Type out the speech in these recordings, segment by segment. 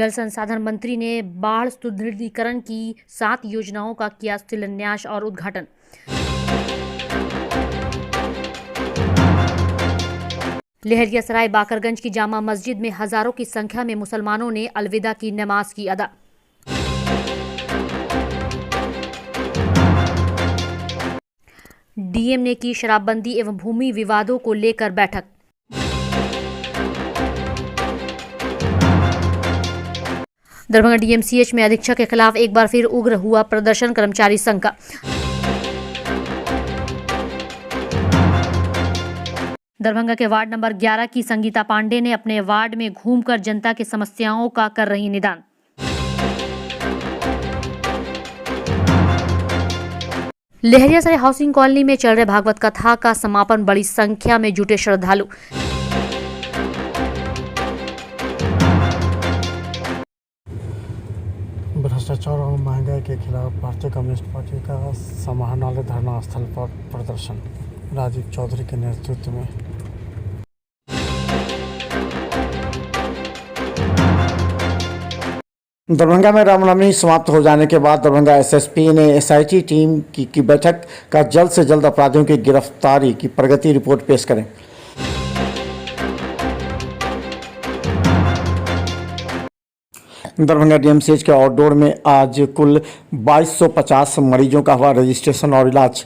जल संसाधन मंत्री ने बाढ़ सुदृढ़ीकरण की 7 योजनाओं का किया शिलान्यास और उद्घाटन। लहरियासराय बाकरगंज की जामा मस्जिद में हजारों की संख्या में मुसलमानों ने अलविदा की नमाज की अदा। डीएम ने की शराबबंदी एवं भूमि विवादों को लेकर बैठक। दरभंगा डीएमसीएच में अधीक्षक के खिलाफ एक बार फिर उग्र हुआ प्रदर्शन, कर्मचारी संघ का। दरभंगा के वार्ड नंबर 11 की संगीता पांडे ने अपने वार्ड में घूमकर जनता की समस्याओं का कर रही निदान। लहरियासराय हाउसिंग कॉलोनी में चल रहे भागवत कथा का समापन, बड़ी संख्या में जुटे श्रद्धालु। भ्रष्टाचार और महंगाई के खिलाफ भारतीय कम्युनिस्ट पार्टी का समाहरणालय धरना स्थल पर प्रदर्शन, राजीव चौधरी के नेतृत्व में। दरभंगा में रामनवमी समाप्त हो जाने के बाद दरभंगा एसएसपी ने एसआईटी टीम की बैठक का जल्द से जल्द अपराधियों की गिरफ्तारी की प्रगति रिपोर्ट पेश करें। दरभंगा डीएमसीएच के आउटडोर में आज कुल 2250 मरीजों का हुआ रजिस्ट्रेशन और इलाज।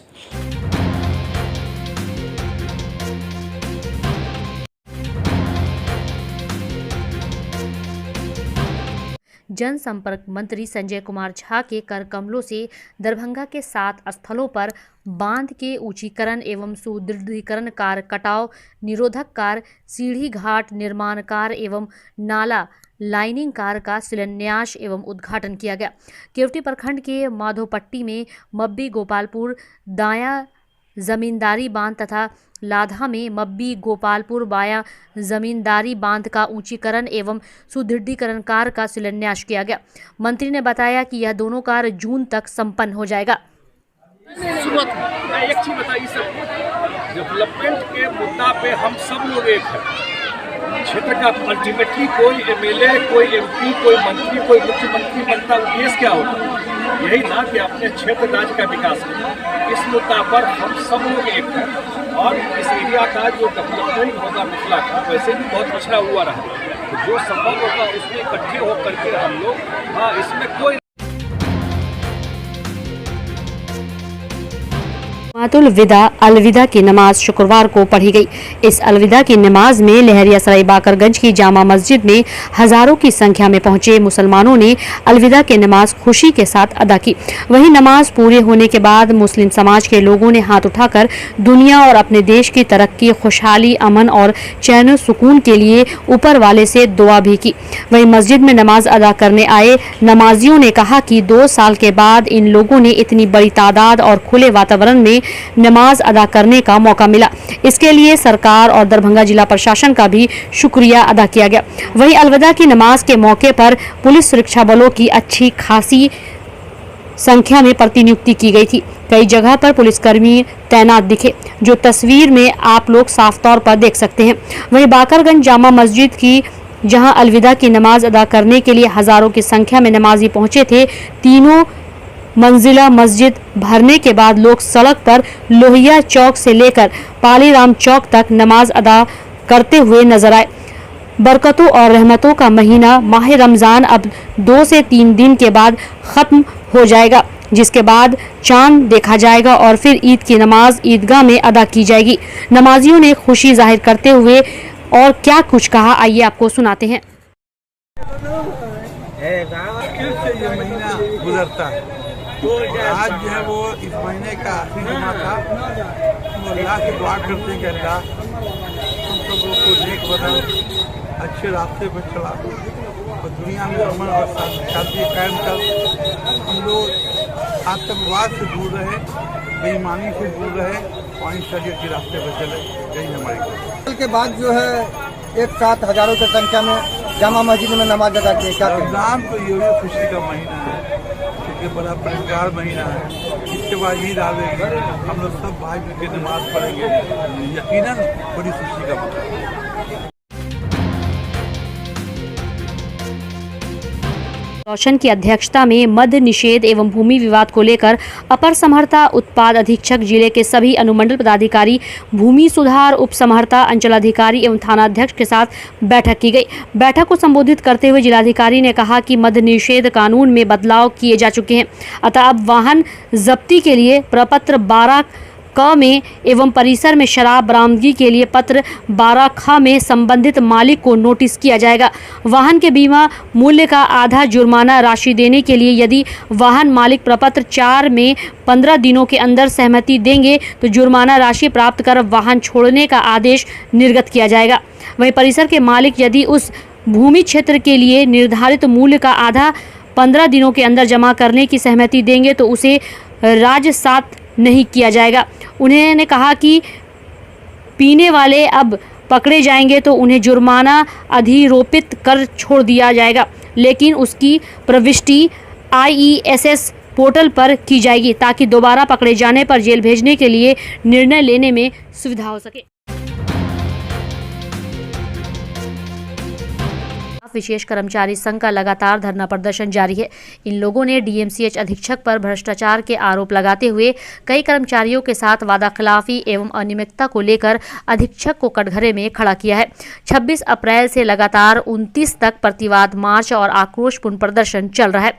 जनसंपर्क मंत्री संजय कुमार झा के कर कमलों से दरभंगा के 7 स्थलों पर बांध के ऊंचीकरण एवं सुदृढ़ीकरण कार्य, कटाव निरोधक कार्य, सीढ़ी घाट निर्माण कार्य एवं नाला लाइनिंग कार्य का शिलान्यास एवं उद्घाटन किया गया। केवटी प्रखंड के माधोपट्टी में मब्बी गोपालपुर दायां जमींदारी बांध तथा लाधा में मब्बी गोपालपुर बाया जमींदारी बांध का ऊंचीकरण एवं सुदृढ़ीकरण कार्य का शिलान्यास किया गया। मंत्री ने बताया कि यह दोनों कार्य जून तक संपन्न हो जाएगा। एक चीज बताइए सर, डेवलपमेंट के मुद्दा पे हम सब लोग एक हैं। क्षेत्र का अल्टीमेटली कोई एमएलए, कोई एमपी, कोई मंत्री, कोई मुख्यमंत्री बनता उद्देश्य क्या होता? यही ना कि अपने क्षेत्र राज्य का विकास करें। इस मुद्दा पर हम सब लोग एक हैं और इस एरिया का जो डेवलपमेंट होगा मिथिला का, वैसे भी बहुत पिछड़ा हुआ रहा, तो जो संभव होगा उसमें इकट्ठे होकर के हम लोग, इसमें कोई मातुल विदा अलविदा की नमाज शुक्रवार को पढ़ी गई। इस अलविदा की नमाज में लहरियासराय बाकरगंज की जामा मस्जिद में हजारों की संख्या में पहुंचे मुसलमानों ने अलविदा की नमाज खुशी के साथ अदा की। वहीं नमाज पूरे होने के बाद मुस्लिम समाज के लोगों ने हाथ उठाकर दुनिया और अपने देश की तरक्की, खुशहाली, अमन और चैन सुकून के लिए ऊपर वाले से दुआ भी की। वहीं मस्जिद में नमाज अदा करने आए नमाजियों ने कहा कि 2 साल के बाद इन लोगों ने इतनी बड़ी तादाद और खुले वातावरण में नमाज अदा करने का मौका मिला। इसके लिए सरकार और दरभंगा जिला प्रशासन का भी शुक्रिया अदा किया गया। वहीं अलविदा की नमाज के मौके पर पुलिस सुरक्षा बलों की अच्छी खासी संख्या में प्रतिनियुक्ति की गई थी। कई जगह पर पुलिसकर्मी तैनात दिखे, जो तस्वीर में आप लोग साफ तौर पर देख सकते हैं। वहीं बाकरगंज जामा मस्जिद की जहां अलविदा की नमाज अदा करने के लिए हजारों की संख्या में नमाजी पहुंचे थे, तीनों मंजिला मस्जिद भरने के बाद लोग सड़क पर लोहिया चौक से लेकर पालीराम चौक तक नमाज अदा करते हुए नजर आए। बरकतों और रहमतों का महीना माह रमजान अब 2 से 3 दिन के बाद खत्म हो जाएगा, जिसके बाद चांद देखा जाएगा और फिर ईद की नमाज ईदगाह में अदा की जाएगी। नमाजियों ने खुशी जाहिर करते हुए और क्या कुछ कहा, आइए आपको सुनाते हैं। ये महीना गुजरता है तो आज जो है वो इस महीने का आखिरी जुमा था। तो अल्लाह से दुआ करते हैं कि अल्लाह हम सब लोग को नेक बदल, अच्छे रास्ते पर चला और दुनिया में अमन और शांति कायम कर। हम लोग आतंकवाद से दूर रहे, बेईमानी से दूर रहे और इंसानियत के रास्ते पर चले। यही हमारी कोशिश। के बाद जो है एक साथ हजारों की संख्या में जामा मस्जिद में नमाज अदा की। रमजान तो ये खुशी का महीना है, क्योंकि बड़ा पवित्र महीना है। इसके बाद ईद आवेगी, हम लोग सब भाई मिलकर नमाज पढ़ेंगे, यकीनन बड़ी खुशी का महीना है। रोशन की अध्यक्षता में मद्य निषेध एवं भूमि विवाद को लेकर अपर समहर्ता उत्पाद अधीक्षक जिले के सभी अनुमंडल पदाधिकारी, भूमि सुधार उप समहर्ता, अंचलाधिकारी एवं थानाध्यक्ष के साथ बैठक की गई। बैठक को संबोधित करते हुए जिलाधिकारी ने कहा कि मद्य निषेध कानून में बदलाव किए जा चुके हैं, अतः अब वाहन जब्ती के लिए प्रपत्र 12 क में एवं परिसर में शराब बरामदगी के लिए पत्र 12 ख में संबंधित मालिक को नोटिस किया जाएगा। वाहन के बीमा मूल्य का आधा जुर्माना राशि देने के लिए यदि वाहन मालिक प्रपत्र 4 में 15 दिनों के अंदर सहमति देंगे तो जुर्माना राशि प्राप्त कर वाहन छोड़ने का आदेश निर्गत किया जाएगा। वहीं परिसर के मालिक यदि उस भूमि क्षेत्र के लिए निर्धारित मूल्य का आधा 15 दिनों के अंदर जमा करने की सहमति देंगे तो उसे राजसात नहीं किया जाएगा। उन्होंने कहा कि पीने वाले अब पकड़े जाएंगे तो उन्हें जुर्माना अधिरोपित कर छोड़ दिया जाएगा, लेकिन उसकी प्रविष्टि IESS पोर्टल पर की जाएगी ताकि दोबारा पकड़े जाने पर जेल भेजने के लिए निर्णय लेने में सुविधा हो सके। विशेष कर्मचारी संघ का लगातार धरना प्रदर्शन जारी है। इन लोगों ने DMCH अधीक्षक पर भ्रष्टाचार के आरोप लगाते हुए कई कर्मचारियों के साथ वादाखिलाफी एवं अनियमितता को लेकर अधीक्षक को कटघरे में खड़ा किया है। 26 अप्रैल से लगातार 29 तक प्रतिवाद मार्च और आक्रोशपूर्ण प्रदर्शन चल रहा है।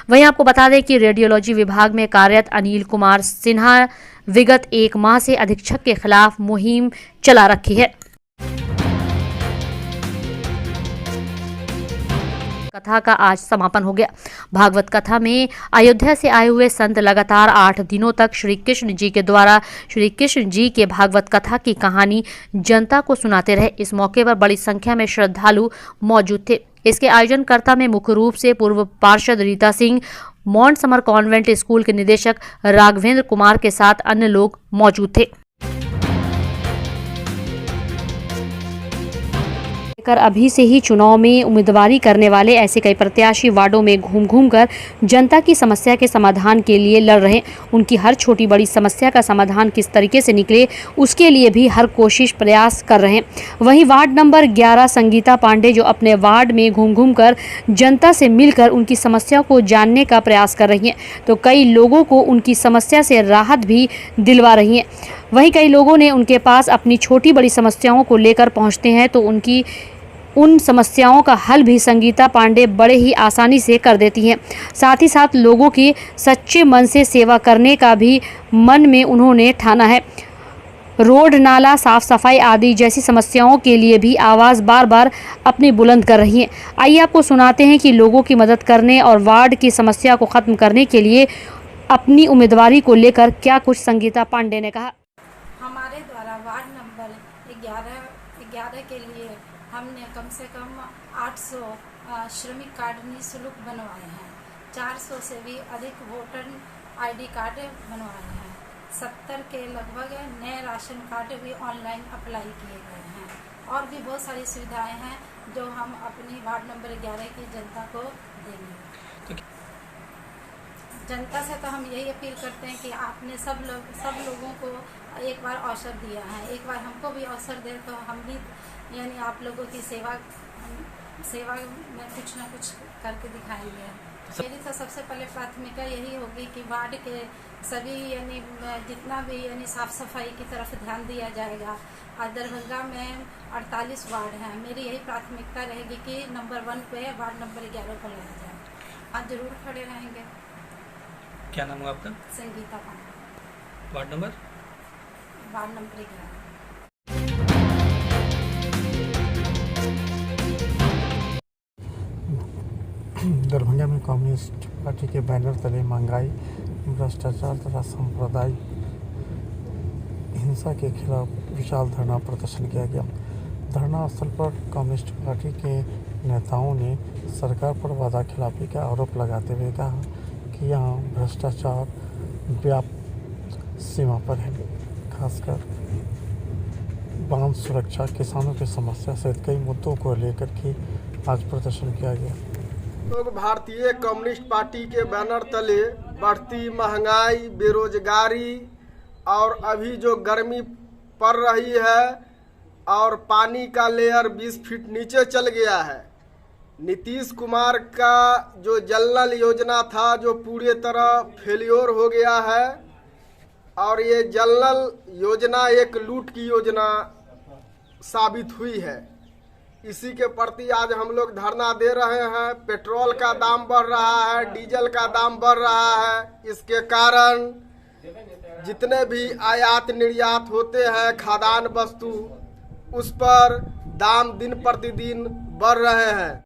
वहीं आपको बता दें कि रेडियोलॉजी विभाग में कार्यरत अनिल कुमार सिन्हा विगत 1 माह से अधीक्षक के खिलाफ मुहिम चला रखी है। कथा का आज समापन हो गया। भागवत कथा में अयोध्या से आए हुए संत लगातार 8 दिनों तक श्री कृष्ण जी के द्वारा श्री कृष्ण जी के भागवत कथा की कहानी जनता को सुनाते रहे। इस मौके पर बड़ी संख्या में श्रद्धालु मौजूद थे। इसके आयोजनकर्ता में मुख्य रूप से पूर्व पार्षद Rita Singh, मॉन्ट summer convent school के निदेशक राघवेंद्र कुमार के साथ अन्य लोग मौजूद थे। कर अभी से ही चुनाव में उम्मीदवारी करने वाले ऐसे कई प्रत्याशी वार्डों में घूम घूम कर जनता की समस्या के समाधान के लिए लड़ रहे। उनकी हर छोटी बड़ी समस्या का समाधान किस तरीके से निकले उसके लिए भी हर कोशिश प्रयास कर रहे हैं। वहीं वार्ड नंबर 11 संगीता पांडे जो अपने वार्ड में घूम घूम कर जनता से मिलकर उनकी समस्या को जानने का प्रयास कर रही हैं, तो कई लोगों को उनकी समस्या से राहत भी दिलवा रही हैं। वहीं कई लोगों ने उनके पास अपनी छोटी बड़ी समस्याओं को लेकर पहुंचते हैं तो उनकी उन समस्याओं का हल भी संगीता पांडे बड़े ही आसानी से कर देती हैं। साथ ही साथ लोगों की सच्चे मन से सेवा करने का भी मन में उन्होंने ठाना है। रोड, नाला, साफ सफाई आदि जैसी समस्याओं के लिए भी आवाज़ बार बार अपनी बुलंद कर रही हैं। आइए आपको सुनाते हैं कि लोगों की मदद करने और वार्ड की समस्या को ख़त्म करने के लिए अपनी उम्मीदवारी को लेकर क्या कुछ संगीता पांडे ने कहा। हमारे द्वारा वार्ड नंबर 11 के लिए हमने कम से कम 800 श्रमिक कार्ड निःशुल्क बनवाए हैं। 400 से भी अधिक वोटर ID कार्ड बनवाए हैं। 70 के लगभग नए राशन कार्ड भी ऑनलाइन अप्लाई किए गए हैं और भी बहुत सारी सुविधाएं हैं जो हम अपनी वार्ड नंबर 11 की जनता को देंगे। जनता से तो हम यही अपील करते हैं कि आपने सब लोगों को एक बार अवसर दिया है, एक बार हमको भी अवसर दे तो हम भी यानी आप लोगों की सेवा में कुछ ना कुछ करके दिखाएंगे। मेरी तो सबसे पहले प्राथमिकता यही होगी कि वार्ड के सभी यानी जितना भी यानी साफ सफाई की तरफ ध्यान दिया जाएगा। और दरभंगा में 48 वार्ड हैं, मेरी यही प्राथमिकता रहेगी कि नंबर 1 पे वार्ड नंबर 11 को लाया जाए। आज जरूर खड़े रहेंगे। क्या नाम है आपका? संगीता पांडे। Ward number 11। दरभंगा में कम्युनिस्ट पार्टी के बैनर तले महंगाई, भ्रष्टाचार तथा सांप्रदायिक हिंसा के खिलाफ विशाल धरना प्रदर्शन किया गया। धरना स्थल पर कम्युनिस्ट पार्टी के नेताओं ने सरकार पर वादा खिलाफी का आरोप लगाते हुए कहा कि यहाँ भ्रष्टाचार व्याप्त सीमा पर है। खासकर बांध सुरक्षा, किसानों की समस्या सहित कई मुद्दों को लेकर के आज प्रदर्शन किया गया। लोग भारतीय कम्युनिस्ट पार्टी के बैनर तले बढ़ती महंगाई, बेरोजगारी और अभी जो गर्मी पड़ रही है और पानी का लेयर 20 फीट नीचे चल गया है, नीतीश कुमार का जो जल नल योजना था जो पूरी तरह फेल्योर हो गया है और ये जल नल योजना एक लूट की योजना साबित हुई है। इसी के प्रति आज हम लोग धरना दे रहे हैं। पेट्रोल का दाम बढ़ रहा है, डीजल का दाम बढ़ रहा है। इसके कारण जितने भी आयात निर्यात होते हैं खाद्यान्न वस्तु, उस पर दाम दिन प्रतिदिन बढ़ रहे हैं।